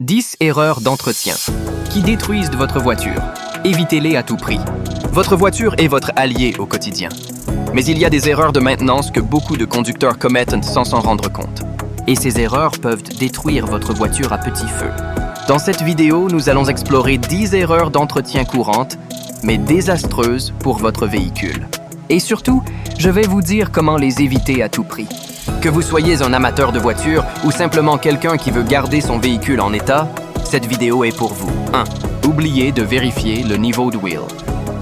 10 erreurs d'entretien qui détruisent votre voiture. Évitez-les à tout prix. Votre voiture est votre allié au quotidien. Mais il y a des erreurs de maintenance que beaucoup de conducteurs commettent sans s'en rendre compte. Et ces erreurs peuvent détruire votre voiture à petit feu. Dans cette vidéo, nous allons explorer 10 erreurs d'entretien courantes, mais désastreuses pour votre véhicule. Et surtout, je vais vous dire comment les éviter à tout prix. Que vous soyez un amateur de voiture ou simplement quelqu'un qui veut garder son véhicule en état, cette vidéo est pour vous. 1. Oubliez de vérifier le niveau d'huile.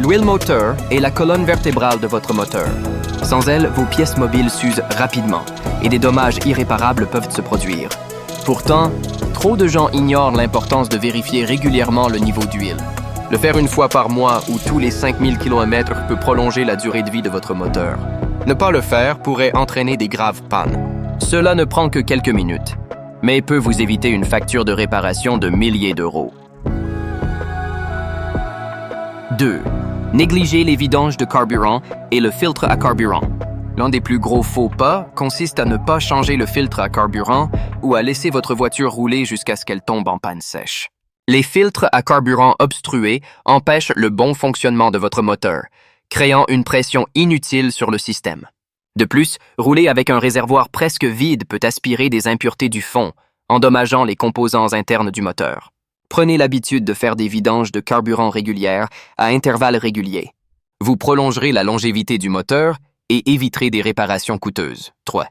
L'huile moteur est la colonne vertébrale de votre moteur. Sans elle, vos pièces mobiles s'usent rapidement et des dommages irréparables peuvent se produire. Pourtant, trop de gens ignorent l'importance de vérifier régulièrement le niveau d'huile. Le faire une fois par mois ou tous les 5000 km peut prolonger la durée de vie de votre moteur. Ne pas le faire pourrait entraîner des graves pannes. Cela ne prend que quelques minutes, mais peut vous éviter une facture de réparation de milliers d'euros. 2. Négligez les vidanges de carburant et le filtre à carburant. L'un des plus gros faux pas consiste à ne pas changer le filtre à carburant ou à laisser votre voiture rouler jusqu'à ce qu'elle tombe en panne sèche. Les filtres à carburant obstrués empêchent le bon fonctionnement de votre moteur, créant une pression inutile sur le système. De plus, rouler avec un réservoir presque vide peut aspirer des impuretés du fond, endommageant les composants internes du moteur. Prenez l'habitude de faire des vidanges de carburant régulières à intervalles réguliers. Vous prolongerez la longévité du moteur et éviterez des réparations coûteuses. 3.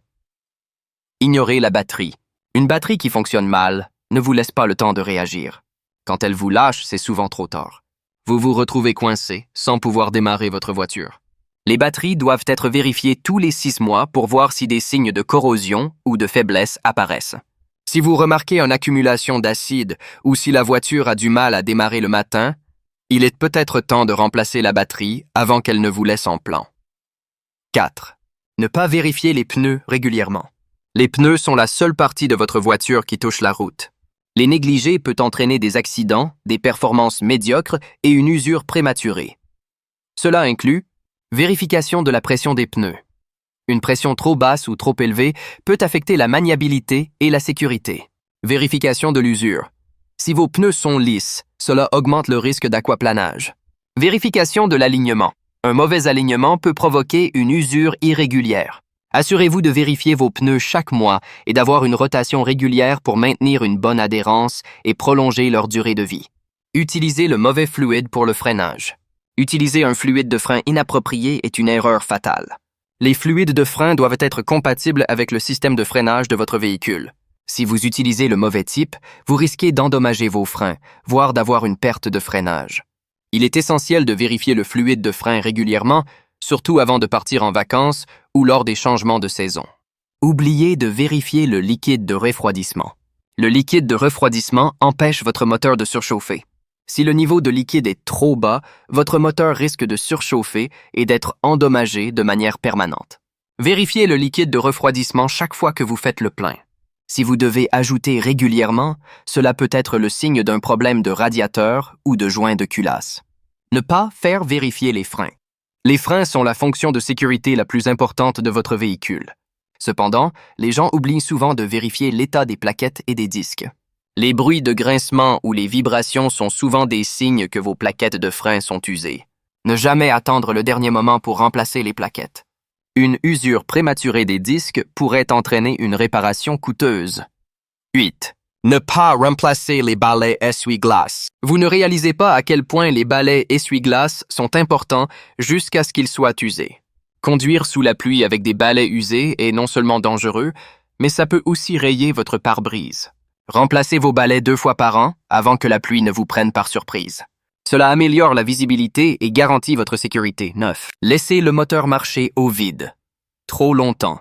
Ignorez la batterie. Une batterie qui fonctionne mal ne vous laisse pas le temps de réagir. Quand elle vous lâche, c'est souvent trop tard. Vous vous retrouvez coincé sans pouvoir démarrer votre voiture. Les batteries doivent être vérifiées tous les 6 mois pour voir si des signes de corrosion ou de faiblesse apparaissent. Si vous remarquez une accumulation d'acide ou si la voiture a du mal à démarrer le matin, il est peut-être temps de remplacer la batterie avant qu'elle ne vous laisse en plan. 4. Ne pas vérifier les pneus régulièrement. Les pneus sont la seule partie de votre voiture qui touche la route. Les négliger peut entraîner des accidents, des performances médiocres et une usure prématurée. Cela inclut vérification de la pression des pneus. Une pression trop basse ou trop élevée peut affecter la maniabilité et la sécurité. Vérification de l'usure. Si vos pneus sont lisses, cela augmente le risque d'aquaplanage. Vérification de l'alignement. Un mauvais alignement peut provoquer une usure irrégulière. Assurez-vous de vérifier vos pneus chaque mois et d'avoir une rotation régulière pour maintenir une bonne adhérence et prolonger leur durée de vie. Utilisez le mauvais fluide pour le freinage. Utiliser un fluide de frein inapproprié est une erreur fatale. Les fluides de frein doivent être compatibles avec le système de freinage de votre véhicule. Si vous utilisez le mauvais type, vous risquez d'endommager vos freins, voire d'avoir une perte de freinage. Il est essentiel de vérifier le fluide de frein régulièrement, surtout avant de partir en vacances ou lors des changements de saison. Oubliez de vérifier le liquide de refroidissement. Le liquide de refroidissement empêche votre moteur de surchauffer. Si le niveau de liquide est trop bas, votre moteur risque de surchauffer et d'être endommagé de manière permanente. Vérifiez le liquide de refroidissement chaque fois que vous faites le plein. Si vous devez ajouter régulièrement, cela peut être le signe d'un problème de radiateur ou de joint de culasse. Ne pas faire vérifier les freins. Les freins sont la fonction de sécurité la plus importante de votre véhicule. Cependant, les gens oublient souvent de vérifier l'état des plaquettes et des disques. Les bruits de grincement ou les vibrations sont souvent des signes que vos plaquettes de frein sont usées. Ne jamais attendre le dernier moment pour remplacer les plaquettes. Une usure prématurée des disques pourrait entraîner une réparation coûteuse. 8. Ne pas remplacer les balais essuie-glace. Vous ne réalisez pas à quel point les balais essuie-glace sont importants jusqu'à ce qu'ils soient usés. Conduire sous la pluie avec des balais usés est non seulement dangereux, mais ça peut aussi rayer votre pare-brise. Remplacez vos balais 2 fois par an avant que la pluie ne vous prenne par surprise. Cela améliore la visibilité et garantit votre sécurité. 9. Laissez le moteur marcher au vide. Trop longtemps.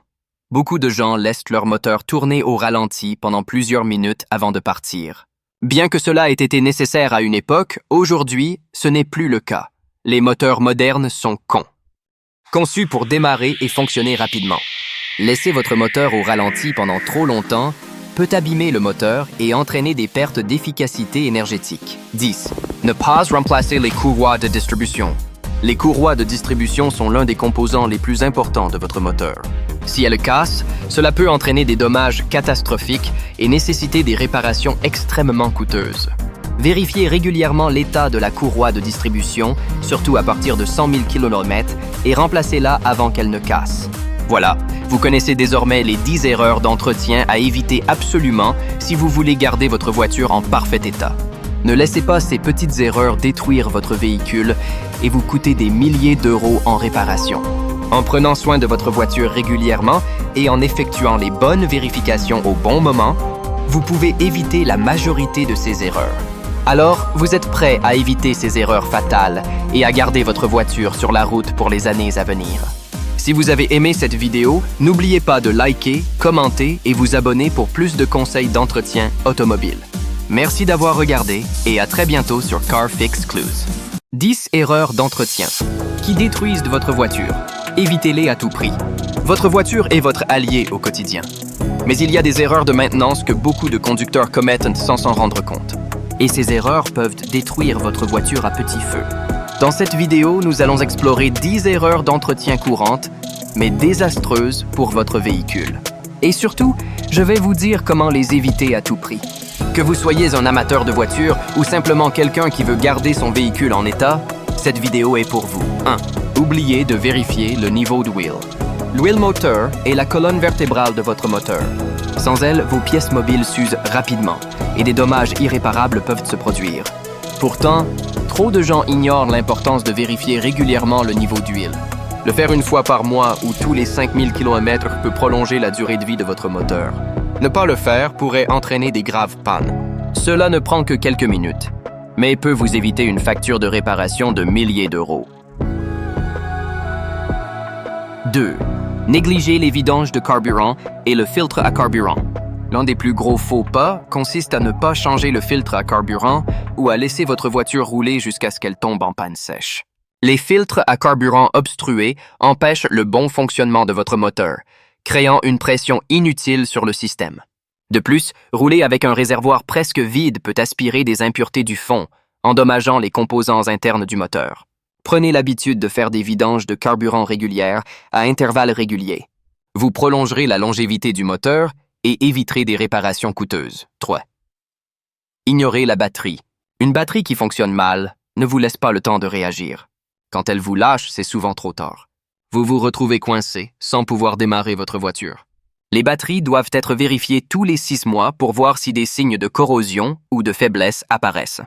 Beaucoup de gens laissent leur moteur tourner au ralenti pendant plusieurs minutes avant de partir. Bien que cela ait été nécessaire à une époque, aujourd'hui, ce n'est plus le cas. Les moteurs modernes sont conçus pour démarrer et fonctionner rapidement. Laisser votre moteur au ralenti pendant trop longtemps peut abîmer le moteur et entraîner des pertes d'efficacité énergétique. 10. Ne pas remplacer les courroies de distribution. Les courroies de distribution sont l'un des composants les plus importants de votre moteur. Si elles cassent, cela peut entraîner des dommages catastrophiques et nécessiter des réparations extrêmement coûteuses. Vérifiez régulièrement l'état de la courroie de distribution, surtout à partir de 100 000 km, et remplacez-la avant qu'elle ne casse. Voilà, vous connaissez désormais les 10 erreurs d'entretien à éviter absolument si vous voulez garder votre voiture en parfait état. Ne laissez pas ces petites erreurs détruire votre véhicule et vous coûter des milliers d'euros en réparation. En prenant soin de votre voiture régulièrement et en effectuant les bonnes vérifications au bon moment, vous pouvez éviter la majorité de ces erreurs. Alors, vous êtes prêt à éviter ces erreurs fatales et à garder votre voiture sur la route pour les années à venir. Si vous avez aimé cette vidéo, n'oubliez pas de liker, commenter et vous abonner pour plus de conseils d'entretien automobile. Merci d'avoir regardé et à très bientôt sur CarFix Clues. 10 erreurs d'entretien qui détruisent votre voiture. Évitez-les à tout prix. Votre voiture est votre allié au quotidien. Mais il y a des erreurs de maintenance que beaucoup de conducteurs commettent sans s'en rendre compte. Et ces erreurs peuvent détruire votre voiture à petit feu. Dans cette vidéo, nous allons explorer 10 erreurs d'entretien courantes, mais désastreuses pour votre véhicule. Et surtout, je vais vous dire comment les éviter à tout prix. Que vous soyez un amateur de voiture ou simplement quelqu'un qui veut garder son véhicule en état, cette vidéo est pour vous. 1. Oubliez de vérifier le niveau de wheel. L'huile moteur est la colonne vertébrale de votre moteur. Sans elle, vos pièces mobiles s'usent rapidement et des dommages irréparables peuvent se produire. Pourtant, trop de gens ignorent l'importance de vérifier régulièrement le niveau d'huile. Le faire une fois par mois ou tous les 5000 km peut prolonger la durée de vie de votre moteur. Ne pas le faire pourrait entraîner des graves pannes. Cela ne prend que quelques minutes, mais peut vous éviter une facture de réparation de milliers d'euros. 2. Négligez les vidanges de carburant et le filtre à carburant. L'un des plus gros faux pas consiste à ne pas changer le filtre à carburant ou à laisser votre voiture rouler jusqu'à ce qu'elle tombe en panne sèche. Les filtres à carburant obstrués empêchent le bon fonctionnement de votre moteur, créant une pression inutile sur le système. De plus, rouler avec un réservoir presque vide peut aspirer des impuretés du fond, endommageant les composants internes du moteur. Prenez l'habitude de faire des vidanges de carburant régulières à intervalles réguliers. Vous prolongerez la longévité du moteur et éviterez des réparations coûteuses. 3. Ignorez la batterie. Une batterie qui fonctionne mal ne vous laisse pas le temps de réagir. Quand elle vous lâche, c'est souvent trop tard. Vous vous retrouvez coincé sans pouvoir démarrer votre voiture. Les batteries doivent être vérifiées tous les 6 mois pour voir si des signes de corrosion ou de faiblesse apparaissent.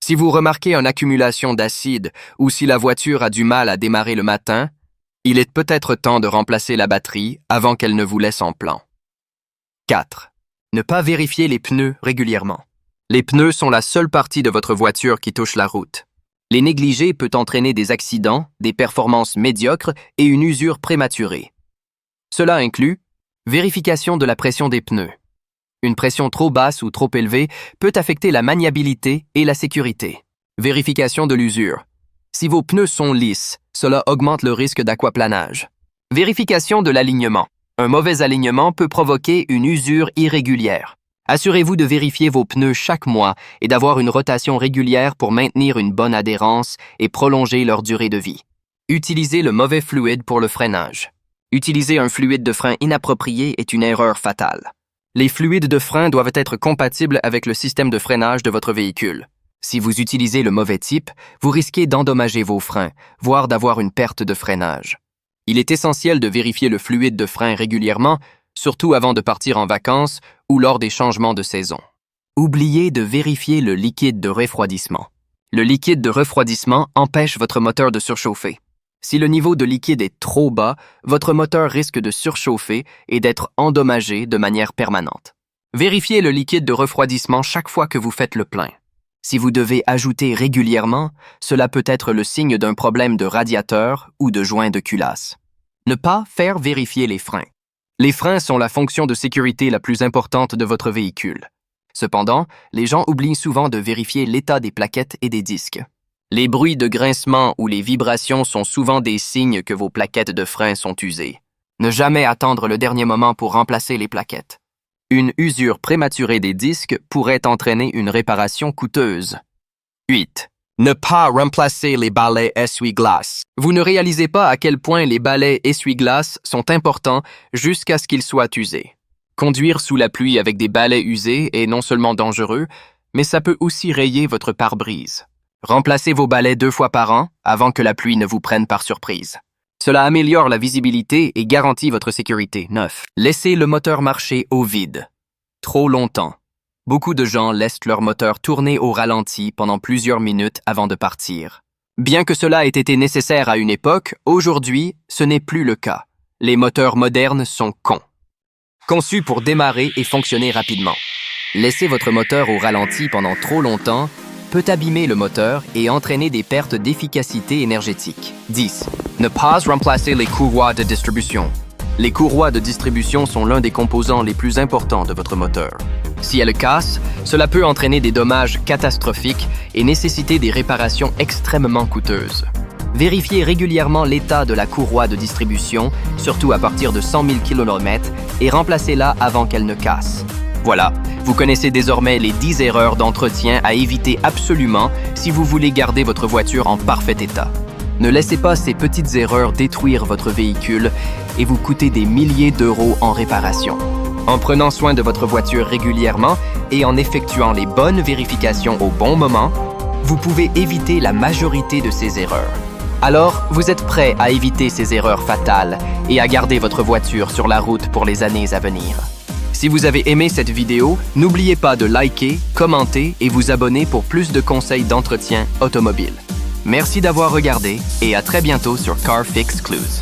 Si vous remarquez une accumulation d'acide ou si la voiture a du mal à démarrer le matin, il est peut-être temps de remplacer la batterie avant qu'elle ne vous laisse en plan. 4. Ne pas vérifier les pneus régulièrement. Les pneus sont la seule partie de votre voiture qui touche la route. Les négliger peut entraîner des accidents, des performances médiocres et une usure prématurée. Cela inclut vérification de la pression des pneus. Une pression trop basse ou trop élevée peut affecter la maniabilité et la sécurité. Vérification de l'usure. Si vos pneus sont lisses, cela augmente le risque d'aquaplanage. Vérification de l'alignement. Un mauvais alignement peut provoquer une usure irrégulière. Assurez-vous de vérifier vos pneus chaque mois et d'avoir une rotation régulière pour maintenir une bonne adhérence et prolonger leur durée de vie. Utilisez le mauvais fluide pour le freinage. Utiliser un fluide de frein inapproprié est une erreur fatale. Les fluides de frein doivent être compatibles avec le système de freinage de votre véhicule. Si vous utilisez le mauvais type, vous risquez d'endommager vos freins, voire d'avoir une perte de freinage. Il est essentiel de vérifier le fluide de frein régulièrement, surtout avant de partir en vacances ou lors des changements de saison. Oubliez de vérifier le liquide de refroidissement. Le liquide de refroidissement empêche votre moteur de surchauffer. Si le niveau de liquide est trop bas, votre moteur risque de surchauffer et d'être endommagé de manière permanente. Vérifiez le liquide de refroidissement chaque fois que vous faites le plein. Si vous devez ajouter régulièrement, cela peut être le signe d'un problème de radiateur ou de joint de culasse. Ne pas faire vérifier les freins. Les freins sont la fonction de sécurité la plus importante de votre véhicule. Cependant, les gens oublient souvent de vérifier l'état des plaquettes et des disques. Les bruits de grincement ou les vibrations sont souvent des signes que vos plaquettes de frein sont usées. Ne jamais attendre le dernier moment pour remplacer les plaquettes. Une usure prématurée des disques pourrait entraîner une réparation coûteuse. 8. Ne pas remplacer les balais essuie-glaces. Vous ne réalisez pas à quel point les balais essuie-glaces sont importants jusqu'à ce qu'ils soient usés. Conduire sous la pluie avec des balais usés est non seulement dangereux, mais ça peut aussi rayer votre pare-brise. Remplacez vos balais 2 fois par an avant que la pluie ne vous prenne par surprise. Cela améliore la visibilité et garantit votre sécurité. 9. Laissez le moteur marcher au vide. Trop longtemps. Beaucoup de gens laissent leur moteur tourner au ralenti pendant plusieurs minutes avant de partir. Bien que cela ait été nécessaire à une époque, aujourd'hui, ce n'est plus le cas. Les moteurs modernes sont conçus pour démarrer et fonctionner rapidement. Laisser votre moteur au ralenti pendant trop longtemps peut abîmer le moteur et entraîner des pertes d'efficacité énergétique. 10. Ne pas remplacer les courroies de distribution. Les courroies de distribution sont l'un des composants les plus importants de votre moteur. Si elles cassent, cela peut entraîner des dommages catastrophiques et nécessiter des réparations extrêmement coûteuses. Vérifiez régulièrement l'état de la courroie de distribution, surtout à partir de 100 000 km, et remplacez-la avant qu'elle ne casse. Voilà, vous connaissez désormais les 10 erreurs d'entretien à éviter absolument si vous voulez garder votre voiture en parfait état. Ne laissez pas ces petites erreurs détruire votre véhicule et vous coûter des milliers d'euros en réparation. En prenant soin de votre voiture régulièrement et en effectuant les bonnes vérifications au bon moment, vous pouvez éviter la majorité de ces erreurs. Alors, vous êtes prêt à éviter ces erreurs fatales et à garder votre voiture sur la route pour les années à venir. Si vous avez aimé cette vidéo, n'oubliez pas de liker, commenter et vous abonner pour plus de conseils d'entretien automobile. Merci d'avoir regardé et à très bientôt sur CarFix Clues.